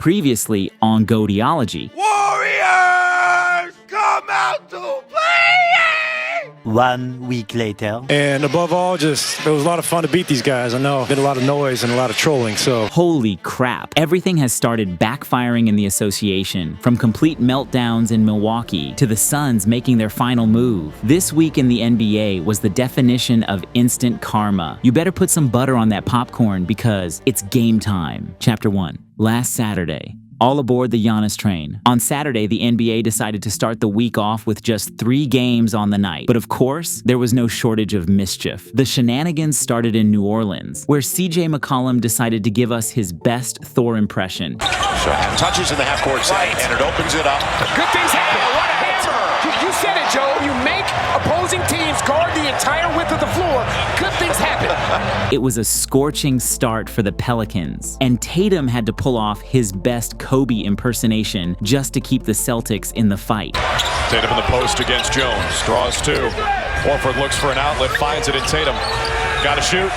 Previously on Goateology. Warriors, come out to play! 1 week later. And above all, it was a lot of fun to beat these guys. I know, been a lot of noise and a lot of trolling, so. Holy crap. Everything has started backfiring in the association, from complete meltdowns in Milwaukee to the Suns making their final move. This week in the NBA was the definition of instant karma. You better put some butter on that popcorn because it's game time. Chapter 1. Last Saturday. All aboard the Giannis train. On Saturday, the NBA decided to start the week off with just 3 games on the night. But of course, there was no shortage of mischief. The shenanigans started in New Orleans, where CJ McCollum decided to give us his best Thor impression. So touches in the half-court side, and it opens it up. Good things happen. What a hammer! You said it, Joe. You make opposing teams guard the entire width of the floor. Good things happen. It was a scorching start for the Pelicans, and Tatum had to pull off his best Kobe impersonation just to keep the Celtics in the fight. Tatum in the post against Jones. Draws 2. Horford looks for an outlet, finds it in Tatum. Got to shoot.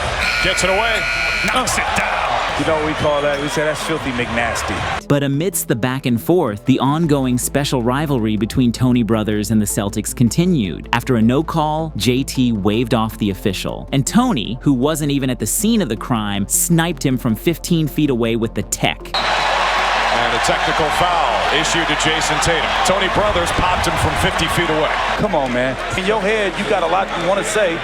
Gets it away. Knocks it down. You know what we call that? We say that's filthy McNasty. But amidst the back and forth, the ongoing special rivalry between Tony brothers and the Celtics continued. After a no call, JT waved off the official. And Tony, who wasn't even at the scene of the crime, sniped him from 15 feet away with the tech. And a technical foul issued to Jason Tatum. Tony Brothers popped him from 50 feet away. Come on, man. In your head, you got a lot you want to say.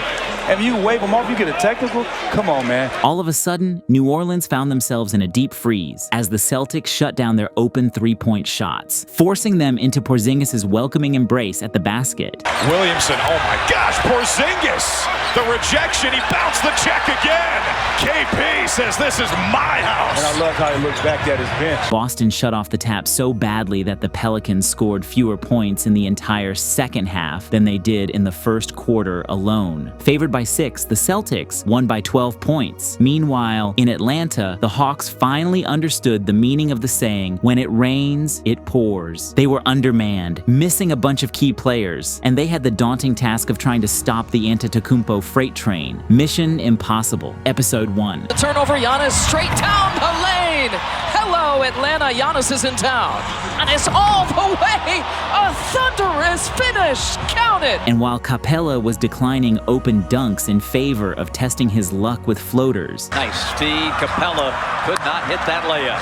And you wave them off, you get a technical? Come on, man. All of a sudden, New Orleans found themselves in a deep freeze as the Celtics shut down their open three-point shots, forcing them into Porzingis' welcoming embrace at the basket. Williamson, oh my gosh, Porzingis! The rejection, he bounced the check again! KP says this is my house! And I love how he looks back at his bench. Boston shut off the tap so badly that the Pelicans scored fewer points in the entire second half than they did in the first quarter alone. Favored by 6, the Celtics won by 12 points. Meanwhile, in Atlanta, the Hawks finally understood the meaning of the saying, when it rains, it pours. They were undermanned, missing a bunch of key players, and they had the daunting task of trying to stop the Antetokounmpo freight train. Mission impossible. Episode 1. The turnover, Giannis straight down the lane. Hello, Atlanta. Giannis is in town. And it's all the way. A thunderous finish. Count it. And while Capella was declining open dunks in favor of testing his luck with floaters, Nice feed. Capella could not hit that layup.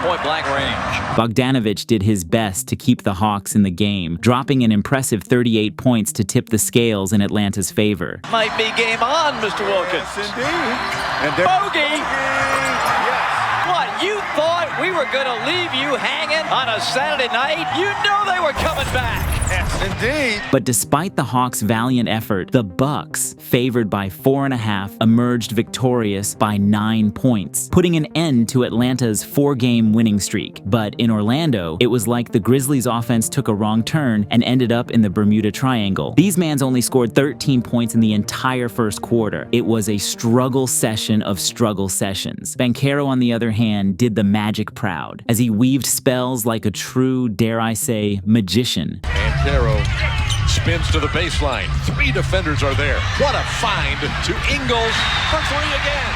Point blank range. Bogdanovich did his best to keep the Hawks in the game, dropping an impressive 38 points to tip the scales in Atlanta's favor. Might be game on, Mr. Wilkins. Yes, indeed. And Bogey! What, you thought we were going to leave you hanging on a Saturday night? You know they were coming back. yes, indeed. But despite the Hawks' valiant effort, the Bucks, favored by 4.5, emerged victorious by 9 points, putting an end to Atlanta's 4-game winning streak. But in Orlando, it was like the Grizzlies' offense took a wrong turn and ended up in the Bermuda Triangle. These mans only scored 13 points in the entire first quarter. It was a struggle session of struggle sessions. Banchero, on the other hand, did the Magic proud, as he weaved spells like a true, dare I say, magician. Banchero spins to the baseline. 3 defenders are there. What a find to Ingles for 3 again.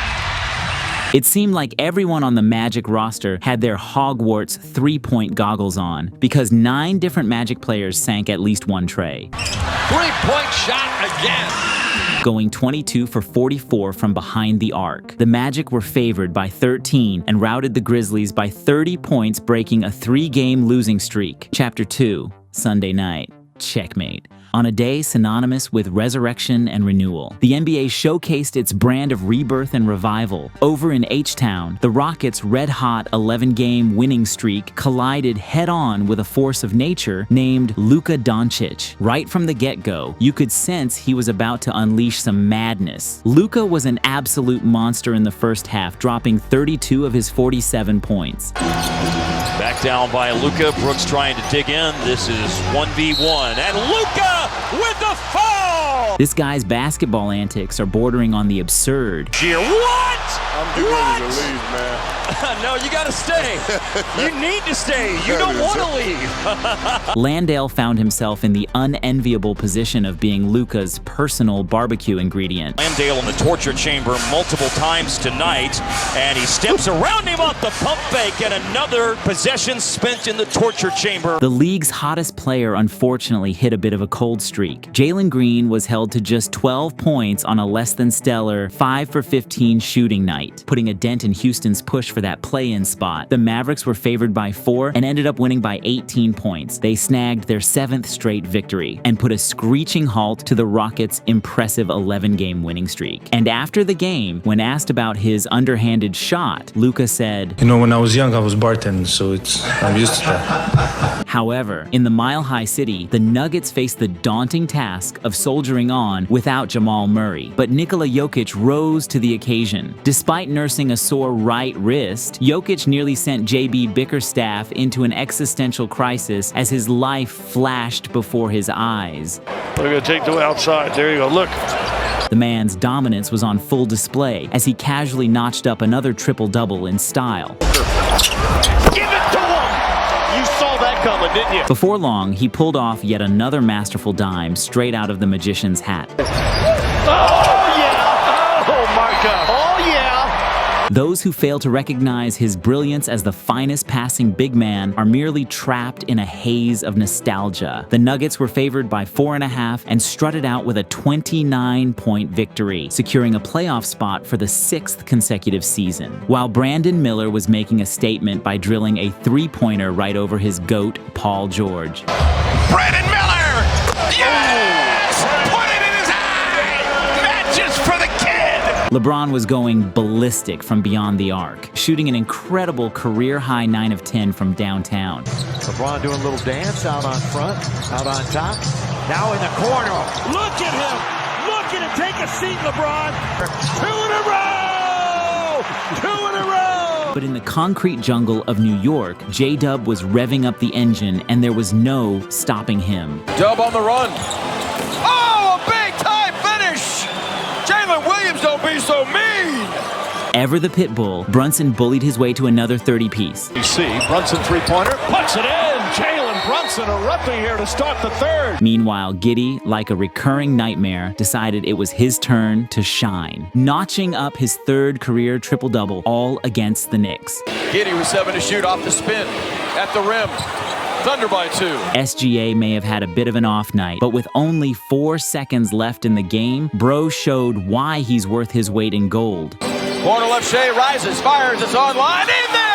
It seemed like everyone on the Magic roster had their Hogwarts 3-point goggles on, because 9 different Magic players sank at least 1 tray. 3-point shot again. Going 22 for 44 from behind the arc. The Magic were favored by 13 and routed the Grizzlies by 30 points, breaking a 3-game losing streak. Chapter 2, Sunday night. Checkmate. On a day synonymous with resurrection and renewal, the NBA showcased its brand of rebirth and revival. Over in H-Town, the Rockets' red-hot 11-game winning streak collided head-on with a force of nature named Luka Doncic. Right from the get-go, you could sense he was about to unleash some madness. Luka was an absolute monster in the first half, dropping 32 of his 47 points. Back down by Luka. Brooks trying to dig in. This is 1v1. And Luka with the foul! This guy's basketball antics are bordering on the absurd. Here, what? I'm getting ready to leave, man. No, you gotta stay. You need to stay. You don't want to leave. Landale found himself in the unenviable position of being Luka's personal barbecue ingredient. Landale in the torture chamber multiple times tonight, and he steps around him off the pump fake, and another possession spent in the torture chamber. The league's hottest player unfortunately hit a bit of a cold streak. Jalen Green was held to just 12 points on a less than stellar 5 for 15 shooting night, putting a dent in Houston's push for that play-in spot. The Mavericks were favored by 4 and ended up winning by 18 points. They snagged their 7th straight victory and put a screeching halt to the Rockets' impressive 11-game winning streak. And after the game, when asked about his underhanded shot, Luka said, You know, when I was young, I was bartending, so I'm used to that. However, in the Mile High City, the Nuggets faced the daunting task of soldiering on without Jamal Murray. But Nikola Jokic rose to the occasion. Despite nursing a sore right wrist, Jokic nearly sent JB Bickerstaff into an existential crisis as his life flashed before his eyes. We're going to take the way outside. There you go. Look. The man's dominance was on full display as he casually notched up another triple-double in style. Give it to him! You saw that coming, didn't you? Before long, he pulled off yet another masterful dime straight out of the magician's hat. Oh, yeah! Oh, my God! Oh, yeah! Those who fail to recognize his brilliance as the finest passing big man are merely trapped in a haze of nostalgia. The Nuggets were favored by 4.5 and strutted out with a 29-point victory, securing a playoff spot for the 6th consecutive season. While Brandon Miller was making a statement by drilling a three-pointer right over his GOAT, Paul George. Brandon Miller! Yes! Put it in his eye! Matches for the kid! LeBron was going ballistic from beyond the arc, shooting an incredible career-high 9 of 10 from downtown. LeBron doing a little dance out on front, out on top. Now in the corner. Look at him. Look at him. Take a seat, LeBron. 2 in a row. 2 in a row. But in the concrete jungle of New York, J-Dub was revving up the engine, and there was no stopping him. Dub on the run. Oh, a big-time finish. Jalen Williams, don't be so mean. Ever the pit bull, Brunson bullied his way to another 30-piece. You see, Brunson three-pointer, puts it in. Jalen Brunson erupting here to start the third. Meanwhile, Giddey, like a recurring nightmare, decided it was his turn to shine, notching up his 3rd career triple-double, all against the Knicks. Giddey was 7 to shoot off the spin at the rim. Thunder by 2. SGA may have had a bit of an off night, but with only 4 seconds left in the game, Bro showed why he's worth his weight in gold. Corner left, Shea rises, fires, it's online, in there!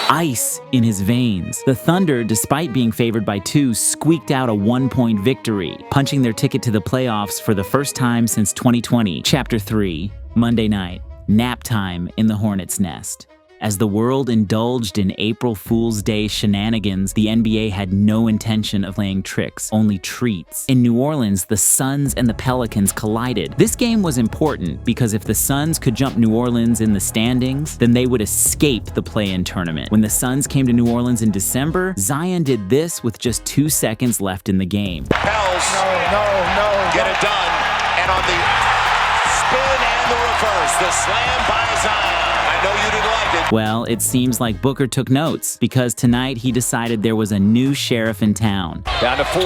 Ice in his veins. The Thunder, despite being favored by 2, squeaked out a 1-point victory, punching their ticket to the playoffs for the first time since 2020. Chapter 3, Monday night, nap time in the Hornets' nest. As the world indulged in April Fool's Day shenanigans, the NBA had no intention of playing tricks, only treats. In New Orleans, the Suns and the Pelicans collided. This game was important because if the Suns could jump New Orleans in the standings, then they would escape the play-in tournament. When the Suns came to New Orleans in December, Zion did this with just 2 seconds left in the game. Pels. No. Get it done. And on the spin and the reverse, the slam by Zion. I know you didn't like it. Well, it seems like Booker took notes because tonight he decided there was a new sheriff in town. Down to 4.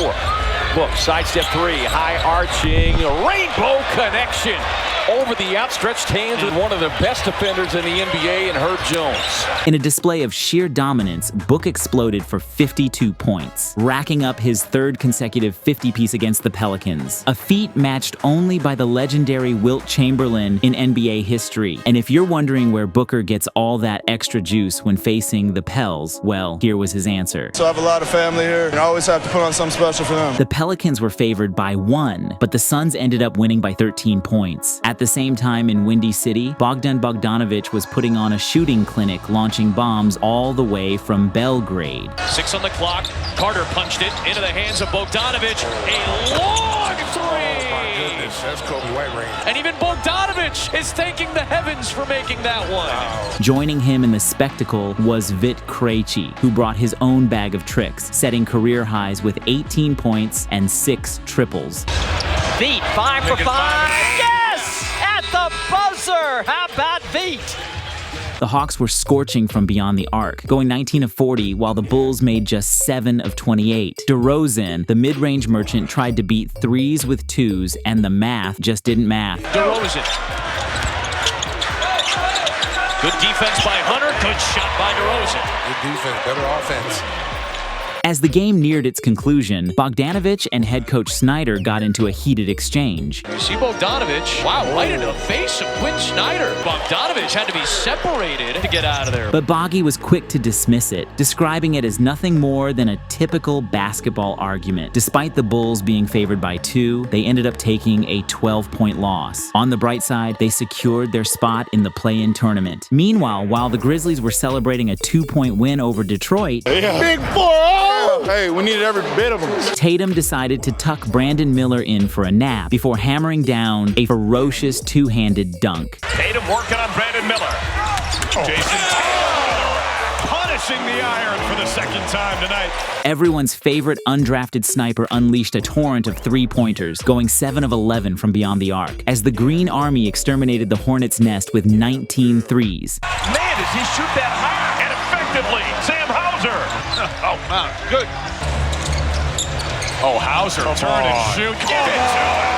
Look, sidestep 3, high arching, rainbow connection. Over the outstretched hands of one of the best defenders in the NBA and Herb Jones. In a display of sheer dominance, Book exploded for 52 points, racking up his 3rd consecutive 50-piece against the Pelicans, a feat matched only by the legendary Wilt Chamberlain in NBA history. And if you're wondering where Booker gets all that extra juice when facing the Pels, well, here was his answer. So I have a lot of family here, and I always have to put on something special for them. The Pelicans were favored by 1, but the Suns ended up winning by 13 points. At the same time in Windy City, Bogdan Bogdanović was putting on a shooting clinic, launching bombs all the way from Belgrade. 6 on the clock. Carter punched it into the hands of Bogdanović. A long 3! Oh my goodness, that's Kobe White range. And even Bogdanović is thanking the heavens for making that one. Wow. Joining him in the spectacle was Vit Krejci, who brought his own bag of tricks, setting career highs with 18 points and 6 triples. Veet, 5 for 5. Yes! At the buzzer! How about Veet? The Hawks were scorching from beyond the arc, going 19 of 40 while the Bulls made just 7 of 28. DeRozan, the mid-range merchant, tried to beat threes with twos, and the math just didn't math. DeRozan. Good defense by Hunter, good shot by DeRozan. Good defense, better offense. As the game neared its conclusion, Bogdanovich and head coach Snyder got into a heated exchange. You see Bogdanovich, wow, right in the face of Quinn Snyder. Bogdanovich had to be separated to get out of there. But Boggy was quick to dismiss it, describing it as nothing more than a typical basketball argument. Despite the Bulls being favored by 2, they ended up taking a 12-point loss. On the bright side, they secured their spot in the play-in tournament. Meanwhile, while the Grizzlies were celebrating a 2-point win over Detroit, Big 4-0! Hey, we needed every bit of them. Tatum decided to tuck Brandon Miller in for a nap before hammering down a ferocious two-handed dunk. Tatum working on Brandon Miller. Jason Tatum punishing the iron for the second time tonight. Everyone's favorite undrafted sniper unleashed a torrent of three-pointers, going 7 of 11 from beyond the arc, as the Green Army exterminated the Hornets' nest with 19 threes. Man, does he shoot that high and effectively. Sam Hauser. Oh, wow, good. Oh, Hauser, turn and shoot. Give it to him.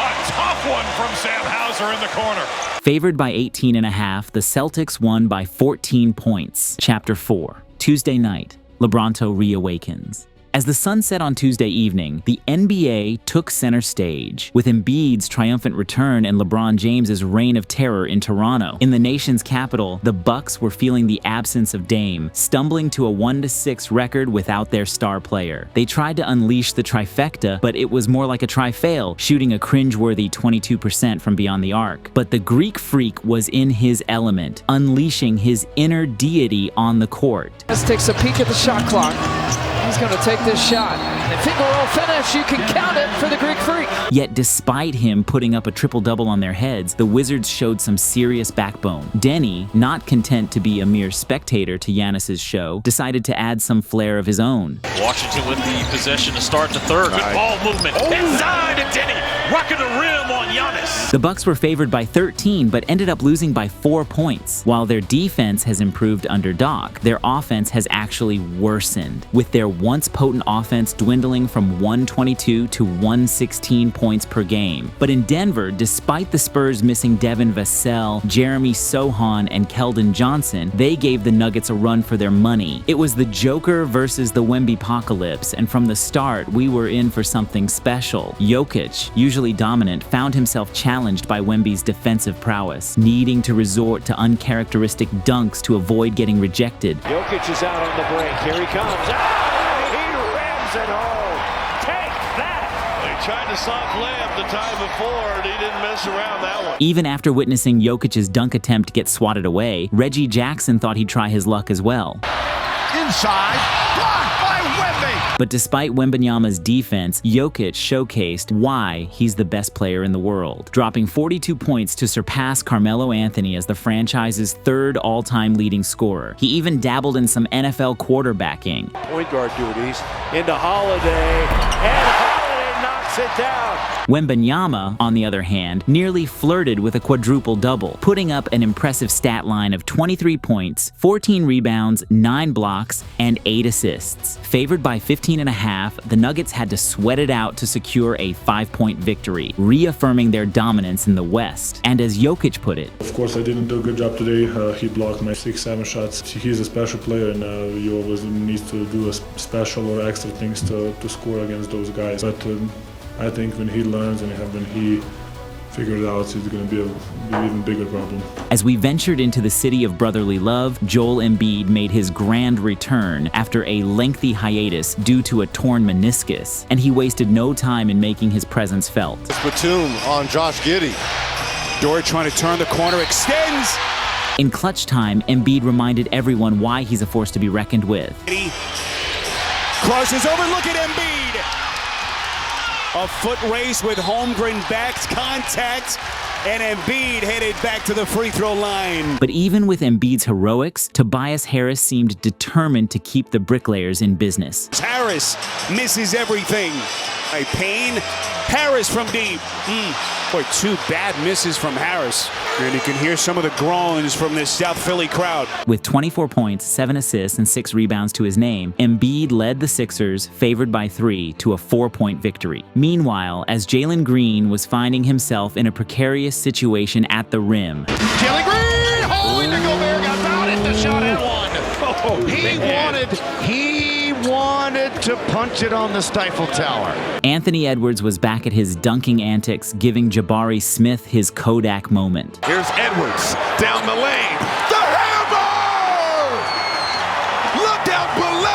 A tough one from Sam Hauser in the corner. Favored by 18.5, the Celtics won by 14 points. Chapter 4. Tuesday night, LeBronto reawakens. As the sun set on Tuesday evening, the NBA took center stage, with Embiid's triumphant return and LeBron James's reign of terror in Toronto. In the nation's capital, the Bucks were feeling the absence of Dame, stumbling to a 1-6 record without their star player. They tried to unleash the trifecta, but it was more like a tri-fail, shooting a cringeworthy 22% from beyond the arc. But the Greek freak was in his element, unleashing his inner deity on the court. Let's take a peek at the shot clock. He's going to take this shot. And finger roll finish, you can count it for the Greek Freak. Yet despite him putting up a triple-double on their heads, the Wizards showed some serious backbone. Denny, not content to be a mere spectator to Giannis's show, decided to add some flair of his own. Washington with the possession to start the third. Good ball movement. Inside and Denny rocking the rim on Giannis. The Bucks were favored by 13, but ended up losing by 4 points. While their defense has improved under Doc, their offense has actually worsened, with their once potent offense dwindling from 122 to 116 points per game. But in Denver, despite the Spurs missing Devin Vassell, Jeremy Sohan, and Keldon Johnson, they gave the Nuggets a run for their money. It was the Joker versus the Wemby-pocalypse, and from the start, we were in for something special. Jokic, usually dominant, found himself challenged by Wemby's defensive prowess, needing to resort to uncharacteristic dunks to avoid getting rejected. Jokic is out on the break. Here he comes. It home. Take that! They tried to soft layup the time before, and he didn't mess around that one. Even after witnessing Jokic's dunk attempt get swatted away, Reggie Jackson thought he'd try his luck as well. Inside, blocked by Wemby. But despite Wembanyama's defense, Jokic showcased why he's the best player in the world, dropping 42 points to surpass Carmelo Anthony as the franchise's third all-time leading scorer. He even dabbled in some NFL quarterbacking. Point guard duties into Holiday, and Holiday knocks it down. Wembanyama, on the other hand, nearly flirted with a quadruple-double, putting up an impressive stat line of 23 points, 14 rebounds, 9 blocks, and 8 assists. Favored by 15.5, the Nuggets had to sweat it out to secure a 5-point victory, reaffirming their dominance in the West. And as Jokic put it, "Of course, I didn't do a good job today. He blocked my 6-7 shots. He's a special player, and you always need to do a special or extra things to score against those guys. But I think when he learns and when he figures it out, it's going to be an even bigger problem." As we ventured into the city of brotherly love, Joel Embiid made his grand return after a lengthy hiatus due to a torn meniscus, and he wasted no time in making his presence felt. Batum on Josh Giddey. Dort trying to turn the corner, extends. In clutch time, Embiid reminded everyone why he's a force to be reckoned with. Crosses over, look at Embiid. A foot race with Holmgren backed contact, and Embiid headed back to the free throw line. But even with Embiid's heroics, Tobias Harris seemed determined to keep the bricklayers in business. Harris misses everything. Payne, Harris from deep. Boy, 2 bad misses from Harris. And you can hear some of the groans from this South Philly crowd. With 24 points, 7 assists, and 6 rebounds to his name, Embiid led the Sixers, favored by 3, to a 4-point victory. Meanwhile, as Jalen Green was finding himself in a precarious situation at the rim. Jalen Green! Oh, and Gobert got fouled at the shot at one. He wanted to punch it on the Stifle Tower. Anthony Edwards was back at his dunking antics, giving Jabari Smith his Kodak moment. Here's Edwards down the lane. The hammer! Look out below!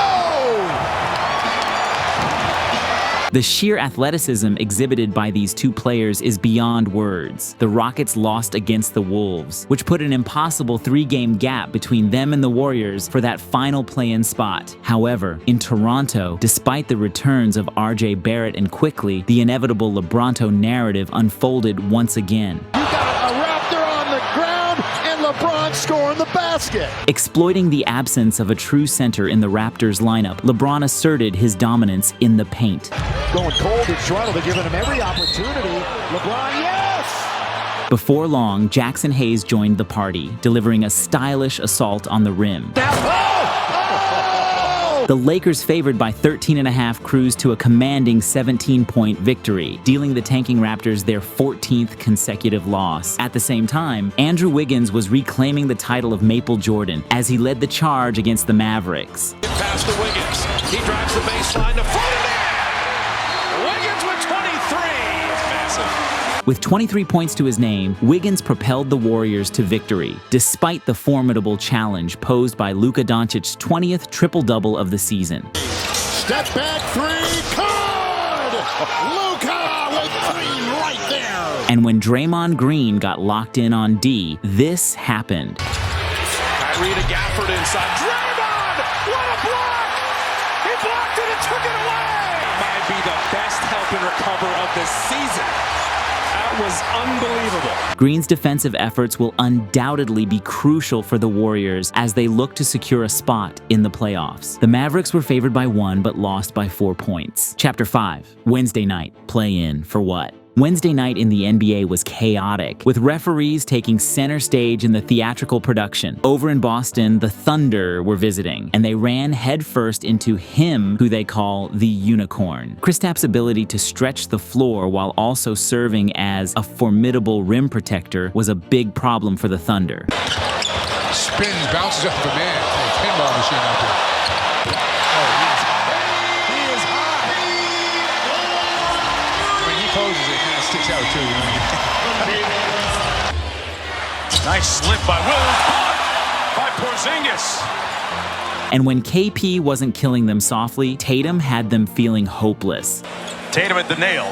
The sheer athleticism exhibited by these two players is beyond words. The Rockets lost against the Wolves, which put an impossible 3-game gap between them and the Warriors for that final play-in spot. However, in Toronto, despite the returns of RJ Barrett and Quickly, the inevitable LeBronto narrative unfolded once again. You got a Raptor on the ground and LeBron scoring the basket. Exploiting the absence of a true center in the Raptors lineup, LeBron asserted his dominance in the paint. Going cold in Toronto, they're giving him every opportunity. LeBron, yes! Before long, Jackson Hayes joined the party, delivering a stylish assault on the rim. The Lakers, favored by 13.5, cruised to a commanding 17-point victory, dealing the tanking Raptors their 14th consecutive loss. At the same time, Andrew Wiggins was reclaiming the title of Maple Jordan as he led the charge against the Mavericks. Pass to Wiggins. He drives the baseline to front of there. Wiggins with 23. Massive. With 23 points to his name, Wiggins propelled the Warriors to victory, despite the formidable challenge posed by Luka Doncic's 20th triple-double of the season. Step back 3, good! Luka with 3 right there! And when Draymond Green got locked in on D, this happened. Kyrie to Gafford inside. Draymond! What a block! He blocked it and took it away! Might be the best help and recover of the season. That was unbelievable. Green's defensive efforts will undoubtedly be crucial for the Warriors as they look to secure a spot in the playoffs. The Mavericks were favored by 1 but lost by 4 points. Chapter 5, Wednesday night, play-in for what? Wednesday night in the NBA was chaotic, with referees taking center stage in the theatrical production. Over in Boston, the Thunder were visiting, and they ran headfirst into him who they call the Unicorn. Kristap's ability to stretch the floor while also serving as a formidable rim protector was a big problem for the Thunder. Spins, bounces off the man. Pinball machine out there. Sticks out too, Nice slip by Williams, by Porzingis. And when KP wasn't killing them softly, Tatum had them feeling hopeless. Tatum at the nail.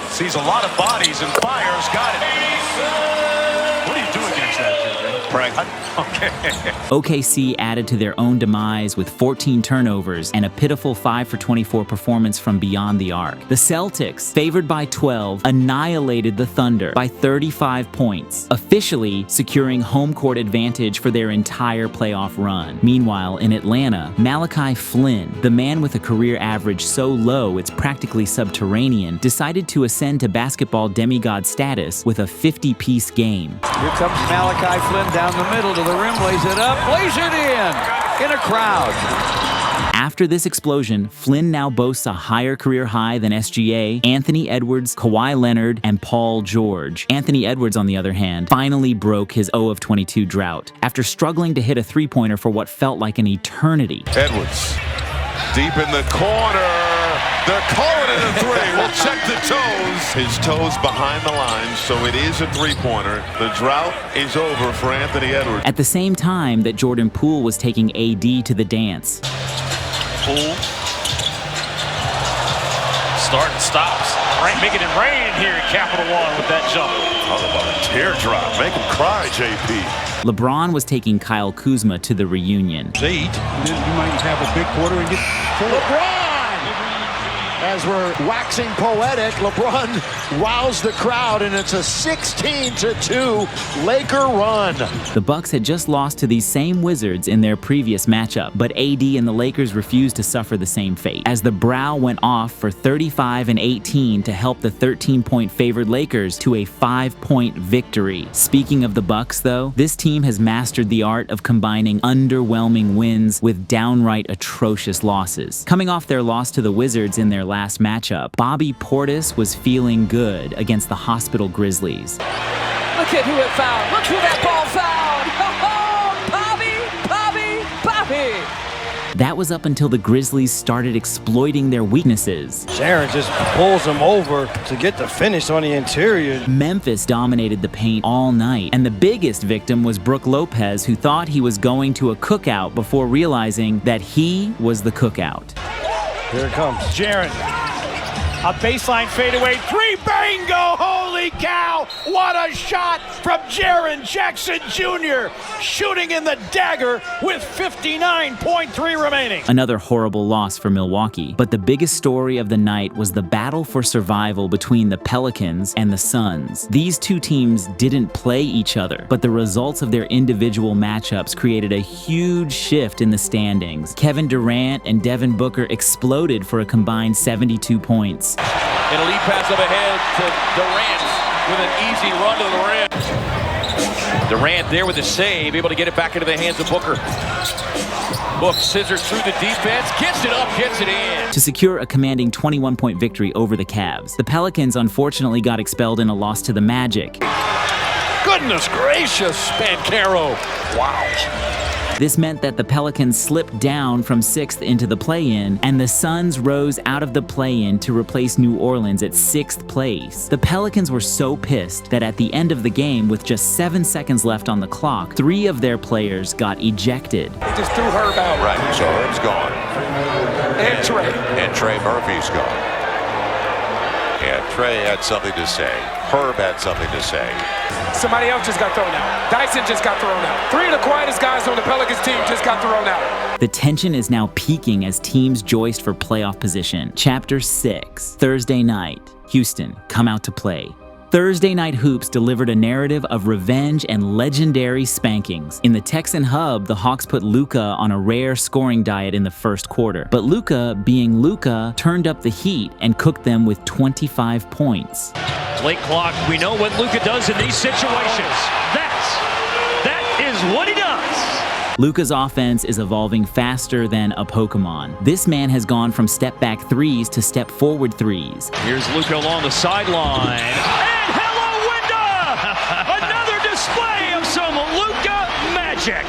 Sees a lot of bodies and fires. Got it. What do you do against that, JJ? Pray. Okay. OKC added to their own demise with 14 turnovers and a pitiful 5-for-24 performance from beyond the arc. The Celtics, favored by 12, annihilated the Thunder by 35 points, officially securing home court advantage for their entire playoff run. Meanwhile, in Atlanta, Malachi Flynn, the man with a career average so low it's practically subterranean, decided to ascend to basketball demigod status with a 50-piece game. Here comes Malachi Flynn down the middle to the rim, lays it up, lays it in a crowd. After this explosion, Flynn now boasts a higher career high than SGA, Anthony Edwards, Kawhi Leonard, and Paul George. Anthony Edwards, on the other hand, finally broke his 0-of-22 drought after struggling to hit a three-pointer for what felt like an eternity. Edwards, deep in the corner. They're calling it a 3. We'll check the toes. His toes behind the line, so it is a 3-pointer. The drought is over for Anthony Edwards. At the same time that Jordan Poole was taking AD to the dance. Poole. Start and stops. Making it rain here at Capital One with that jump. Talk about a teardrop. Make him cry, JP. LeBron was taking Kyle Kuzma to the reunion. You might have a big quarter and get 4. LeBron! as we're waxing poetic, LeBron wows the crowd, and it's a 16-2 Laker run. The Bucks had just lost to these same Wizards in their previous matchup, but AD and the Lakers refused to suffer the same fate, as the Brow went off for 35 and 18 to help the 13-point favored Lakers to a 5-point victory. Speaking of the Bucks, though, this team has mastered the art of combining underwhelming wins with downright atrocious losses. Coming off their loss to the Wizards in their last matchup, Bobby Portis was feeling good against the hospital Grizzlies. Look at who it found. Look who that ball found. Oh, Bobby. That was up until the Grizzlies started exploiting their weaknesses. Jaren just pulls him over to get the finish on the interior. Memphis dominated the paint all night, and the biggest victim was Brook Lopez, who thought he was going to a cookout before realizing that he was the cookout. Here it comes. Jaren. A baseline fadeaway three, bingo! Holy cow! What a shot from Jaren Jackson Jr. shooting in the dagger with 59.3 remaining. Another horrible loss for Milwaukee, but the biggest story of the night was the battle for survival between the Pelicans and the Suns. These two teams didn't play each other, but the results of their individual matchups created a huge shift in the standings. Kevin Durant and Devin Booker exploded for a combined 72 points. And a lead pass up ahead to Durant with an easy run to the rim. Durant there with a save, able to get it back into the hands of Booker. Book scissors through the defense, gets it up, gets it in. To secure a commanding 21-point victory over the Cavs, the Pelicans unfortunately got expelled in a loss to the Magic. Goodness gracious, Banchero. Wow. This meant that the Pelicans slipped down from 6th into the play-in, and the Suns rose out of the play-in to replace New Orleans at 6th place. The Pelicans were so pissed that at the end of the game, with just 7 seconds left on the clock, 3 of their players got ejected. He just threw Herb out. Right, so Herb's gone. And Trey. And Trey Murphy's gone. Yeah, Trey had something to say. Herb had something to say. Somebody else just got thrown out. Dyson just got thrown out. 3 of the quietest guys on the Pelicans team just got thrown out. The tension is now peaking as teams joist for playoff position. Chapter 6, Thursday night. Houston, come out to play. Thursday Night Hoops delivered a narrative of revenge and legendary spankings. In the Texan hub, the Hawks put Luka on a rare scoring diet in the first quarter. But Luka, being Luka, turned up the heat and cooked them with 25 points. Late clock, we know what Luka does in these situations. That is what he does. Luka's offense is evolving faster than a Pokemon. This man has gone from step-back threes to step-forward threes. Here's Luka along the sideline. And hello, Winda! Another display of some Luka magic.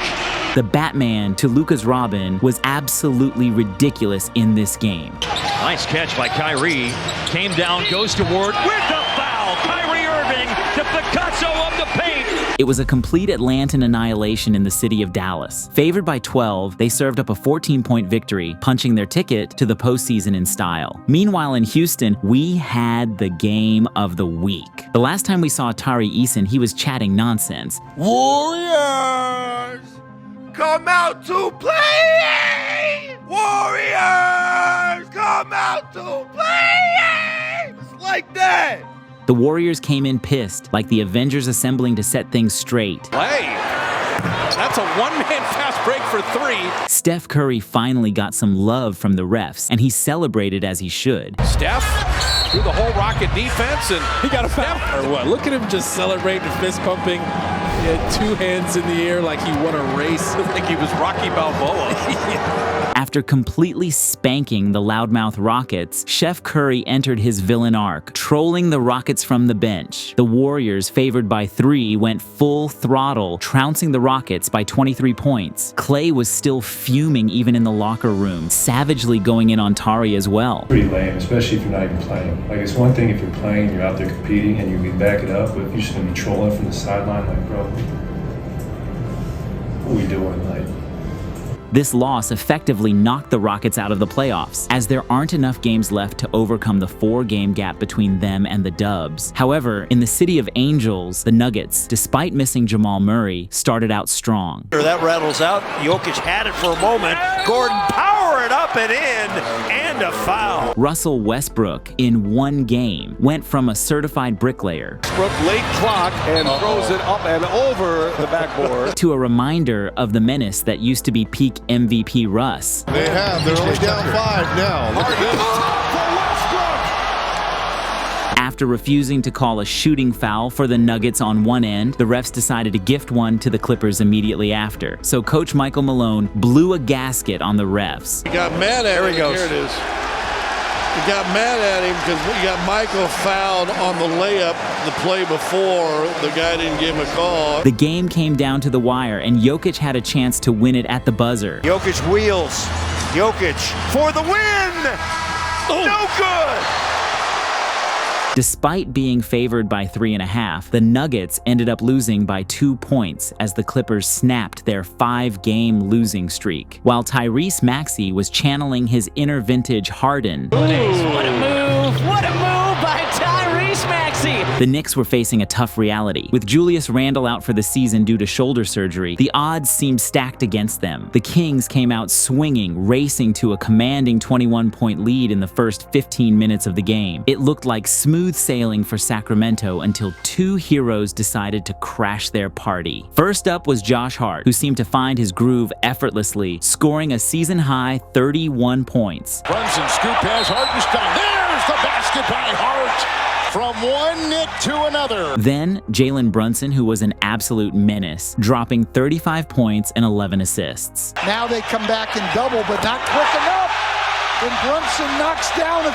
The Batman to Luka's Robin was absolutely ridiculous in this game. Nice catch by Kyrie. Came down, goes to Ward with the foul. Kyrie Irving, the Picasso of the paint. It was a complete Atlantan annihilation in the city of Dallas. Favored by 12, they served up a 14-point victory, punching their ticket to the postseason in style. Meanwhile, in Houston, we had the game of the week. The last time we saw Tari Eason, he was chatting nonsense. Warriors, come out to play! Warriors, come out to play! It's like that. The Warriors came in pissed, like the Avengers assembling to set things straight. Hey, that's a one-man fast break for 3. Steph Curry finally got some love from the refs, and he celebrated as he should. Steph through the whole Rocket defense, and he got a foul. Or what? Look at him just celebrating, fist pumping. He had 2 hands in the air like he won a race. Like he was Rocky Balboa. After completely spanking the loudmouth Rockets, Chef Curry entered his villain arc, trolling the Rockets from the bench. The Warriors, favored by 3, went full throttle, trouncing the Rockets by 23 points. Clay was still fuming even in the locker room, savagely going in on Tari as well. Pretty lame, especially if you're not even playing. Like, it's one thing if you're playing, you're out there competing, and you can back it up, but if you're just gonna be trolling from the sideline, like, bro, what are we doing? Like, This loss effectively knocked the Rockets out of the playoffs, as there aren't enough games left to overcome the 4-game gap between them and the Dubs. However, in the City of Angels, the Nuggets, despite missing Jamal Murray, started out strong. That rattles out. Jokic had it for a moment. Gordon powering fired up and in, and a foul. Russell Westbrook, in one game, went from a certified bricklayer Late clock and throws it up and over the backboard to a reminder of the menace that used to be peak MVP Russ. They have. They're only down 5 now. Look at this. After refusing to call a shooting foul for the Nuggets on one end, the refs decided to gift one to the Clippers immediately after. So Coach Michael Malone blew a gasket on the refs. He got mad at him. Here it is. He got mad at him because we got Michael fouled on the layup the play before. The guy didn't give him a call. The game came down to the wire, and Jokic had a chance to win it at the buzzer. Jokic wheels. Jokic for the win. No good. Despite being favored by 3.5, the Nuggets ended up losing by 2 points as the Clippers snapped their 5-game losing streak, while Tyrese Maxey was channeling his inner vintage Harden. What a move! What a move by Tyrese Maxey! The Knicks were facing a tough reality. With Julius Randle out for the season due to shoulder surgery, the odds seemed stacked against them. The Kings came out swinging, racing to a commanding 21-point lead in the first 15 minutes of the game. It looked like smooth sailing for Sacramento until two heroes decided to crash their party. First up was Josh Hart, who seemed to find his groove effortlessly, scoring a season-high 31 points. Brunson scoop pass, Hartenstein. There's the basket by Hart. From one Knick to another. Then, Jalen Brunson, who was an absolute menace, dropping 35 points and 11 assists. Now they come back in double, but not quick enough. And Brunson knocks down a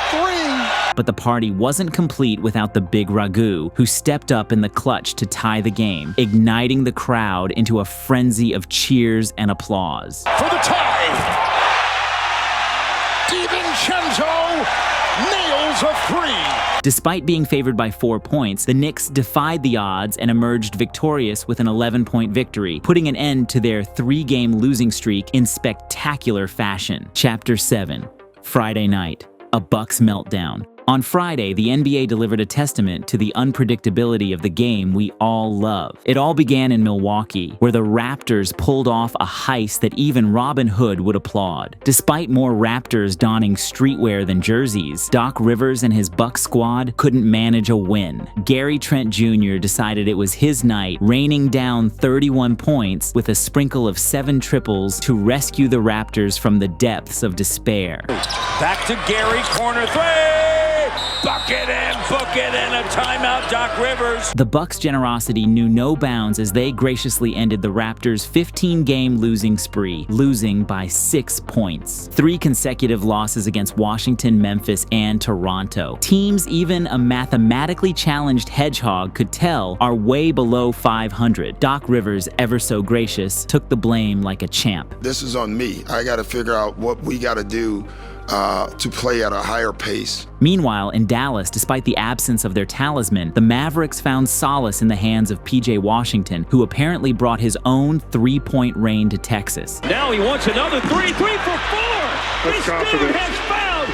3. But the party wasn't complete without the big Ragu, who stepped up in the clutch to tie the game, igniting the crowd into a frenzy of cheers and applause. For the tie. DiVincenzo nails a 3. Despite being favored by 4 points, the Knicks defied the odds and emerged victorious with an 11-point victory, putting an end to their 3-game losing streak in spectacular fashion. Chapter 7. Friday night. A Bucks meltdown. On Friday, the NBA delivered a testament to the unpredictability of the game we all love. It all began in Milwaukee, where the Raptors pulled off a heist that even Robin Hood would applaud. Despite more Raptors donning streetwear than jerseys, Doc Rivers and his Bucks squad couldn't manage a win. Gary Trent Jr. decided it was his night, raining down 31 points with a sprinkle of 7 triples to rescue the Raptors from the depths of despair. Back to Gary, corner 3! Bucket and a timeout, Doc Rivers. The Bucks' generosity knew no bounds as they graciously ended the Raptors' 15-game losing spree, losing by 6 points. 3 consecutive losses against Washington, Memphis, and Toronto. Teams even a mathematically challenged hedgehog could tell are way below 500. Doc Rivers, ever so gracious, took the blame like a champ. This is on me. I got to figure out what we got to do to play at a higher pace. Meanwhile, in Dallas, despite the absence of their talisman, the Mavericks found solace in the hands of P.J. Washington, who apparently brought his own 3-point rain to Texas. Now he wants another 3 for 4! This dude has found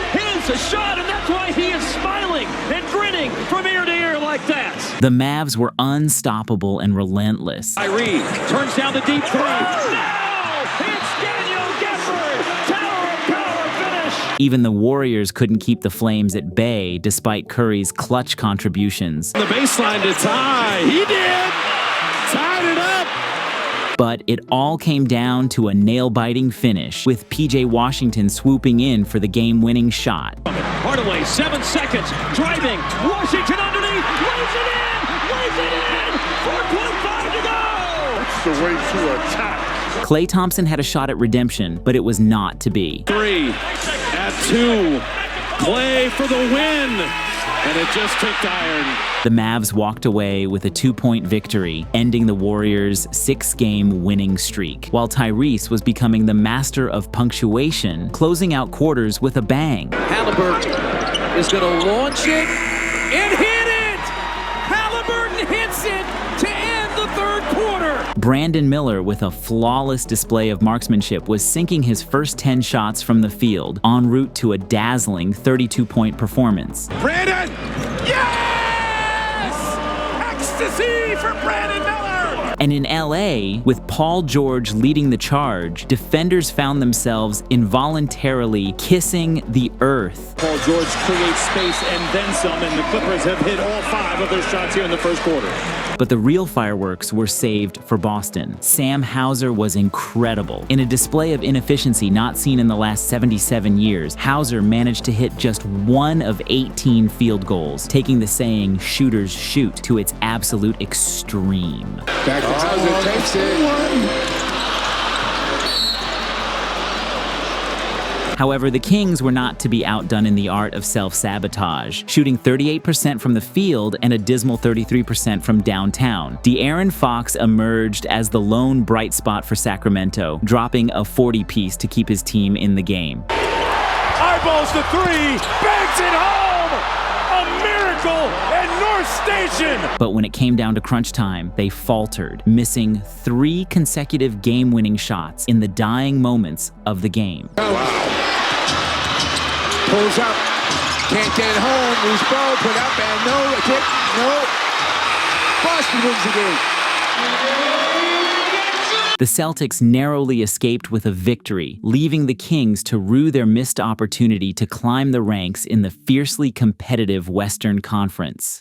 his shot, and that's why he is smiling and grinning from ear to ear like that. The Mavs were unstoppable and relentless. Kyrie turns down the deep 3. Even the Warriors couldn't keep the Flames at bay despite Curry's clutch contributions. The baseline to tie. He did! Tied it up! But it all came down to a nail-biting finish, with P.J. Washington swooping in for the game-winning shot. Hardaway, 7 seconds, driving, Washington underneath, lays it in! 4.5 to go! That's the way to attack. Klay Thompson had a shot at redemption, but it was not to be. 3 at 2. Klay for the win, and it just ticked iron. The Mavs walked away with a 2-point victory, ending the Warriors' 6-game winning streak, while Tyrese was becoming the master of punctuation, closing out quarters with a bang. Halliburton is going to launch it and hit it! Halliburton hits it to end the third quarter. Brandon Miller, with a flawless display of marksmanship, was sinking his first 10 shots from the field, en route to a dazzling 32-point performance. Brandon! Yes! Ecstasy for Brandon Miller! And in LA, with Paul George leading the charge, defenders found themselves involuntarily kissing the earth. Paul George creates space and then some, and the Clippers have hit all 5 of their shots here in the first quarter. But the real fireworks were saved for Boston. Sam Hauser was incredible. In a display of inefficiency not seen in the last 77 years, Hauser managed to hit just 1 of 18 field goals, taking the saying, shooters shoot, to its absolute extreme. Back to Hauser, takes it. However, the Kings were not to be outdone in the art of self-sabotage, shooting 38% from the field and a dismal 33% from downtown. De'Aaron Fox emerged as the lone bright spot for Sacramento, dropping a 40-piece to keep his team in the game. Eyeballs the 3, banks it home! A miracle at North Station! But when it came down to crunch time, they faltered, missing 3 consecutive game-winning shots in the dying moments of the game. Wow. Pulls up, can't get it home, loose ball, put up, and no, kick, no. Boston wins the game. The Celtics narrowly escaped with a victory, leaving the Kings to rue their missed opportunity to climb the ranks in the fiercely competitive Western Conference.